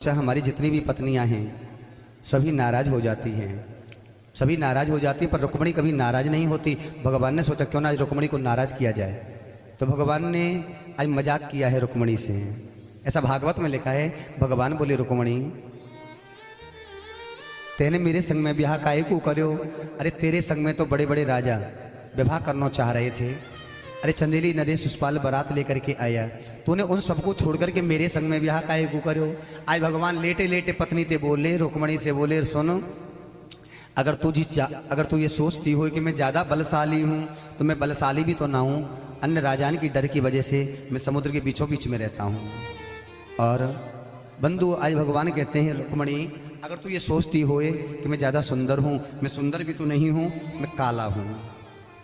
चाहे हमारी जितनी भी पत्नियां हैं सभी नाराज हो जाती हैं, सभी नाराज हो जाती हैं, पर रुक्मिणी कभी नाराज नहीं होती। भगवान ने सोचा क्यों ना आज रुक्मिणी को नाराज किया जाए, तो भगवान ने आज मजाक किया है रुक्मिणी से। ऐसा भागवत में लिखा है, भगवान बोले रुक्मिणी तेने मेरे संग में ब्याह काहे को करो? अरे तेरे संग में तो बड़े बड़े राजा विवाह करना चाह रहे थे। अरे चंदेली नरेश शिशुपाल बारात लेकर के आया, तूने उन सबको छोड़ करके मेरे संग में ब्याह काहे को करो? आज भगवान लेटे लेटे पत्नी ते बोले, रुक्मिणी से बोले सुनो, अगर तू ये सोचती हो कि मैं ज़्यादा बलशाली हूँ तो मैं बलशाली भी तो ना हूँ। अन्य राजान की डर की वजह से मैं समुद्र के बीचों बीच में रहता हूँ। और बंधु आज भगवान कहते हैं रुक्मिणी अगर तू ये सोचती हो कि मैं ज़्यादा सुंदर हूँ, मैं सुंदर भी तो नहीं हूँ, मैं काला हूँ।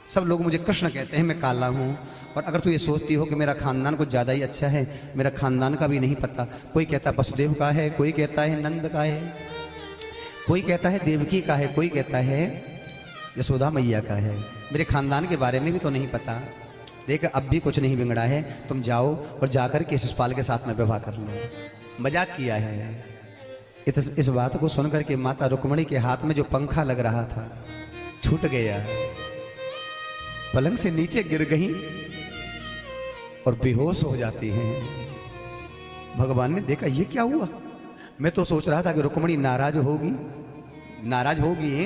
सब लोग मुझे कृष्ण कहते हैं, मैं काला हूँ। और अगर तू ये सोचती हो कि मेरा खानदान कुछ ज़्यादा ही अच्छा है, मेरा खानदान का भी नहीं पता। कोई कहता है वसुदेव का है, कोई कहता है नंद का है, कोई कहता है देवकी का है, कोई कहता है यशोदा मैया का है। मेरे खानदान के बारे में भी तो नहीं पता। देख अब भी कुछ नहीं बिगड़ा है, तुम जाओ और जाकर के शिशुपाल के साथ में विवाह कर लो। मजाक किया है। इस बात को सुनकर के माता रुक्मिणी के हाथ में जो पंखा लग रहा था छूट गया, पलंग से नीचे गिर गई और बेहोश हो जाती हैं। भगवान ने देखा ये क्या हुआ? मैं तो सोच रहा था कि रुक्मिणी नाराज होगी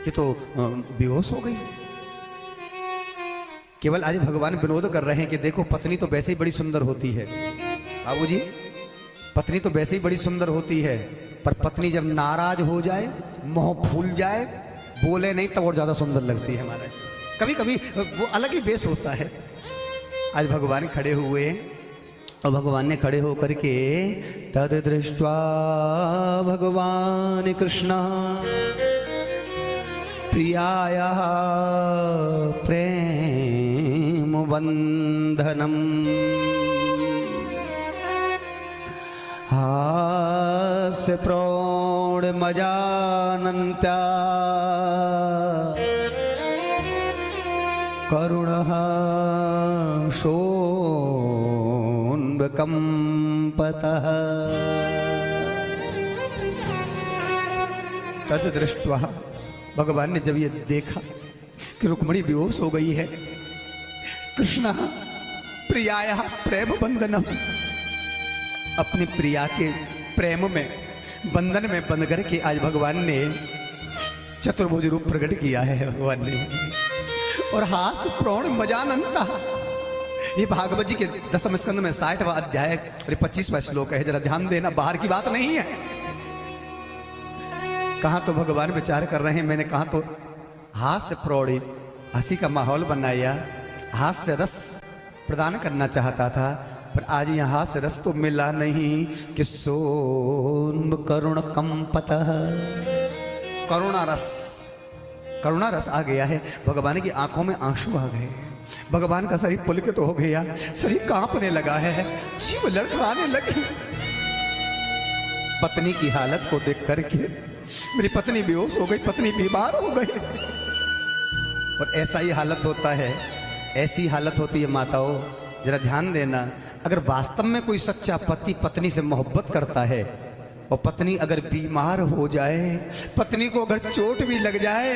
ये तो बेहोश हो गई। केवल आज भगवान विनोद कर रहे हैं कि देखो पत्नी तो वैसे ही बड़ी सुंदर होती है बाबूजी, पत्नी तो वैसे ही बड़ी सुंदर होती है, पर पत्नी जब नाराज हो जाए, मुंह फूल जाए, बोले नहीं तब और ज्यादा सुंदर लगती है महाराज। कभी कभी वो अलग ही बेस होता है। आज भगवान खड़े हुए और भगवान ने खड़े होकर के तद दृष्ट्वा भगवान कृष्ण प्रियाया प्रेम बंधनम हास्य प्रौढ़ मजानन्त्या करुणः शोन्वकम्पतः तद दृष्ट्वा भगवान ने जब ये देखा कि रुक्मिणी बेहोश हो गई है, कृष्ण प्रियाया प्रेम बंधनम, अपनी प्रिया के प्रेम में बंधन में बंध करके आज भगवान ने चतुर्भुज रूप प्रकट किया है भगवान ने। और हास प्रौढ़ मजानंता, ये भागवत जी के 10वें स्कंद में 60वां अध्याय और 25वां श्लोक है। जरा ध्यान देना, बाहर की बात नहीं है। कहा तो भगवान विचार कर रहे हैं, मैंने कहा तो हास्य प्रौढ़ हंसी का माहौल बनाया, हास्य रस प्रदान करना चाहता था, पर आज यहाँ से रस तो मिला नहीं कि सोन करुण कंपतः, करुणा रस आ गया है। भगवान की आंखों में आंसू आ गए, भगवान का शरीर पुलकित हो गया, शरीर कांपने लगा है, जीव लड़खड़ाने लगी। पत्नी की हालत को देख करके मेरी पत्नी बेहोश हो गई, पत्नी बीमार हो गई। और ऐसा ही हालत होता है, ऐसी हालत होती है माताओं। जरा ध्यान देना, अगर वास्तव में कोई सच्चा पति पत्नी से मोहब्बत करता है और पत्नी अगर बीमार हो जाए, पत्नी को अगर चोट भी लग जाए,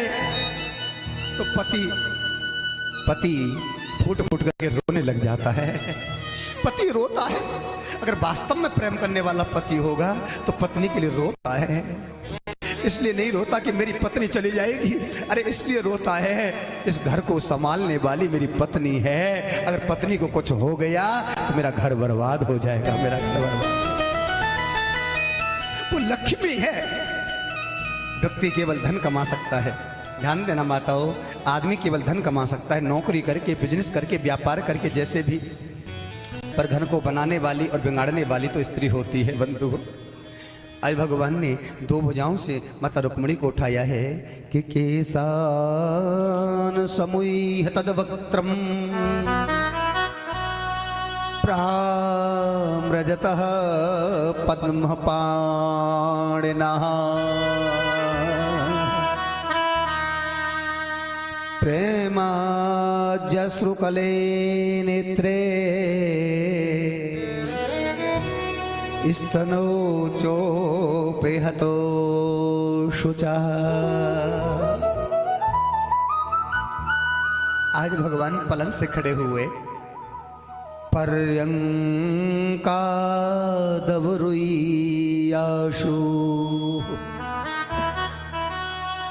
तो पति फूट फूट करके रोने लग जाता है। पति रोता है। अगर वास्तव में प्रेम करने वाला पति होगा तो पत्नी के लिए रोता है। इसलिए नहीं रोता कि मेरी पत्नी चली जाएगी, अरे इसलिए रोता है इस घर को संभालने वाली मेरी पत्नी है, अगर पत्नी को कुछ हो गया तो मेरा घर बर्बाद हो जाएगा, मेरा घर बर्बाद। वो लक्ष्मी है। व्यक्ति केवल धन कमा सकता है, ध्यान देना माताओं, आदमी केवल धन कमा सकता है, नौकरी करके, बिजनेस करके, व्यापार करके, जैसे भी, पर घर को बनाने वाली और बिगाड़ने वाली तो स्त्री होती है बंधु। आज भगवान ने दो भुजाओं से माता रुक्मिणी को उठाया है कि केसान समुह तद्वक्त्रम प्राम्रजतः पद्म पाणिनः प्रेमाजश्रुकले नेत्रे स्तनो चोपेहतो शुचा। आज भगवान पलंग से खड़े हुए, पर्यंकादवरुयाशु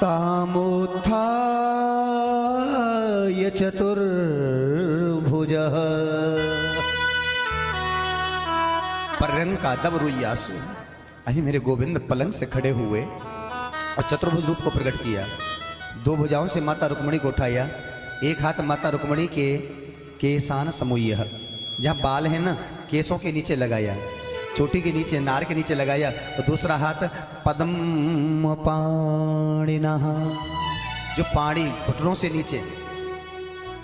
तामुत्थाय चतुर्भुजः। पर्यंकादवरुयाशु, आज मेरे गोविंद पलंग से खड़े हुए और चतुर्भुज रूप को प्रकट किया। दो भुजाओं से माता रुक्मिणी को उठाया, एक हाथ माता रुक्मिणी के केसान समूह, जहाँ बाल है ना, केसों के नीचे लगाया, चोटी के नीचे, नार के नीचे लगाया, और दूसरा हाथ पद्म पाणिना, जो पाणी घुटनों से नीचे,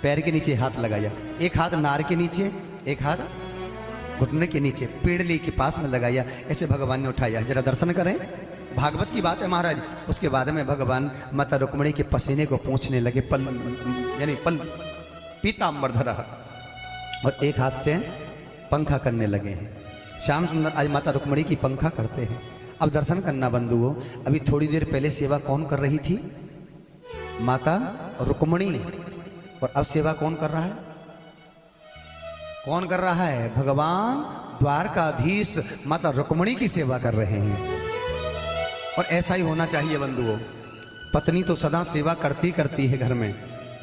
पैर के नीचे हाथ लगाया। एक हाथ नार के नीचे, एक हाथ घुटने के नीचे, पेड़ली के पास में लगाया। ऐसे भगवान ने उठाया। जरा दर्शन करें, भागवत की बात है महाराज। उसके बाद में भगवान माता रुक्मिणी के पसीने को पोंछने लगे, पल यानी पल पीतांबर धरा, और एक हाथ से पंखा करने लगे हैं। श्याम सुंदर आज माता रुक्मिणी की पंखा करते हैं। अब दर्शन करना बंधुओं, अभी थोड़ी देर पहले सेवा कौन कर रही थी? माता रुक्मिणी। और अब सेवा कौन कर रहा है? कौन कर रहा है? भगवान द्वारकाधीश माता रुक्मिणी की सेवा कर रहे हैं। और ऐसा ही होना चाहिए बंधुओं। पत्नी तो सदा सेवा करती करती है घर में,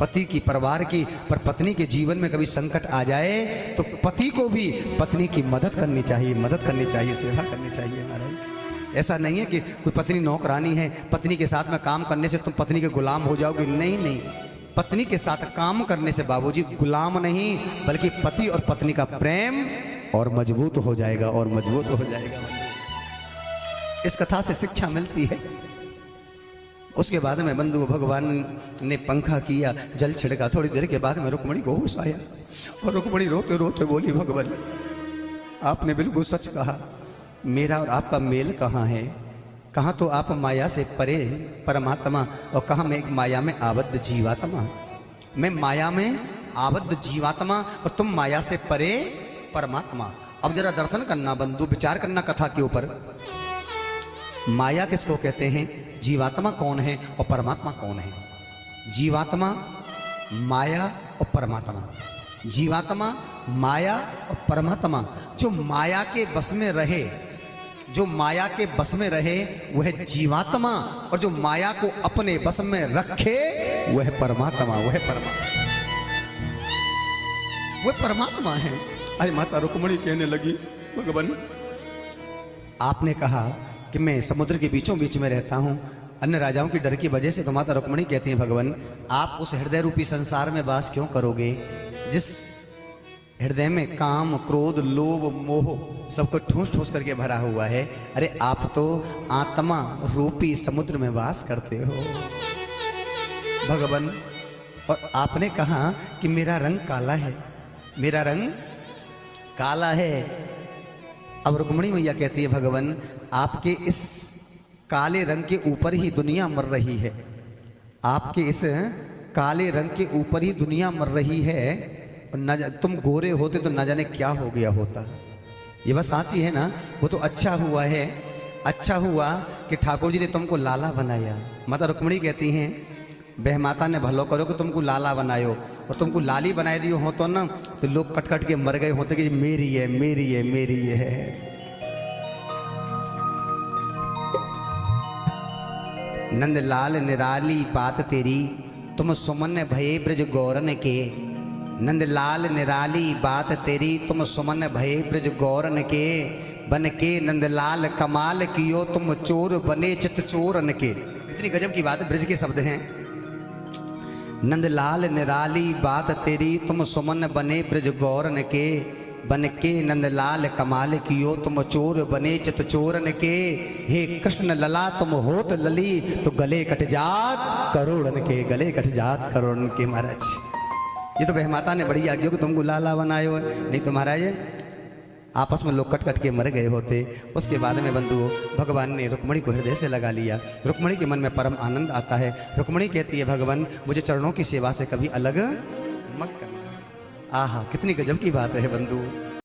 पति की, परिवार की, पर पत्नी के जीवन में कभी संकट आ जाए तो पति को भी पत्नी की मदद करनी चाहिए, मदद करनी चाहिए, सेवा करनी चाहिए महाराज। ऐसा नहीं है कि कोई पत्नी नौकरानी है, पत्नी के साथ में काम करने से तुम पत्नी के गुलाम हो जाओगे। नहीं नहीं, पत्नी के साथ काम करने से बाबूजी गुलाम नहीं, बल्कि पति और पत्नी का प्रेम और मजबूत हो जाएगा, और मजबूत हो जाएगा। इस कथा से शिक्षा मिलती है। उसके बाद में बंधु भगवान ने पंखा किया, जल छिड़का। थोड़ी देर के बाद में रुक्मिणी को होश आया, और रुक्मिणी रोते रोते बोली, भगवान आपने बिल्कुल सच कहा, मेरा और आपका मेल कहाँ है? कहाँ तो आप माया से परे परमात्मा, और कहाँ मैं एक माया में आबद्ध जीवात्मा। मैं माया में आबद्ध जीवात्मा और तुम माया से परे परमात्मा। अब जरा दर्शन करना बंधु, विचार करना कथा के ऊपर। माया किसको कहते हैं? जीवात्मा कौन है और परमात्मा कौन है? जीवात्मा, माया और परमात्मा। जीवात्मा, माया और परमात्मा। जो माया के बस में रहे, जो माया के बस में रहे वह जीवात्मा, और जो माया को अपने बस में रखे वह परमात्मा, वह परमात्मा, वह परमात्मा है। अरे माता रुक्मिणी कहने लगी, भगवान आपने कहा कि मैं समुद्र के बीचों बीच में रहता हूँ, अन्य राजाओं की डर की वजह से। तो माता रुक्मिणी कहती हैं, भगवान आप उस हृदय रूपी संसार में वास क्यों करोगे जिस हृदय में काम, क्रोध, लोभ, मोह सबको ठूस ठूस करके भरा हुआ है? अरे आप तो आत्मा रूपी समुद्र में वास करते हो भगवान। और आपने कहा कि मेरा रंग काला है, मेरा रंग काला है। अब रुक्मिणी मैया कहती है, भगवान आपके इस काले रंग के ऊपर ही दुनिया मर रही है, आपके इस काले रंग के ऊपर ही दुनिया मर रही है। और तुम गोरे होते तो न जाने क्या हो गया होता। ये बात साची है ना? वो तो अच्छा हुआ है, अच्छा हुआ कि ठाकुर जी ने तुमको लाला बनाया। माता रुक्मिणी कहती हैं, वह माता ने भलो करो कि तुमको लाला बनायो, और तुमको लाली बनाए दियो हो तो ना, तो लोग कट कट के मर गए होते कि मेरी है, मेरी है, मेरी है। नंदलाल निराली बात तेरी, तुम सुमन भये ब्रज गौरन के। नंदलाल निराली बात तेरी, तुम सुमन भये ब्रज गौरन के। बन के नंदलाल कमाल कियो, तुम चोर बने चित चोरन के। कितनी गजब की बात है, ब्रज के शब्द हैं। नंदलाल निराली बात तेरी, तुम सुमन बने ब्रज गौरन के। बन के नंदलाल कमाल कियो, तुम चोर बने चित चोरन के। हे कृष्ण लला तुम होत लली, तो गले कट जात करोड़न के, गले कट जात करोड़न के। महाराज ये तो बहमाता ने बड़ी आज्ञा कि तुमको लाला बनाए हो, नहीं तो महाराज आपस में लोग कट कट के मर गए होते। उसके बाद में बंधुओं भगवान ने रुक्मिणी को हृदय से लगा लिया। रुक्मिणी के मन में परम आनंद आता है। रुक्मिणी कहती है, भगवान मुझे चरणों की सेवा से कभी अलग मत करना। आहा कितनी गजब की बात है बंधु।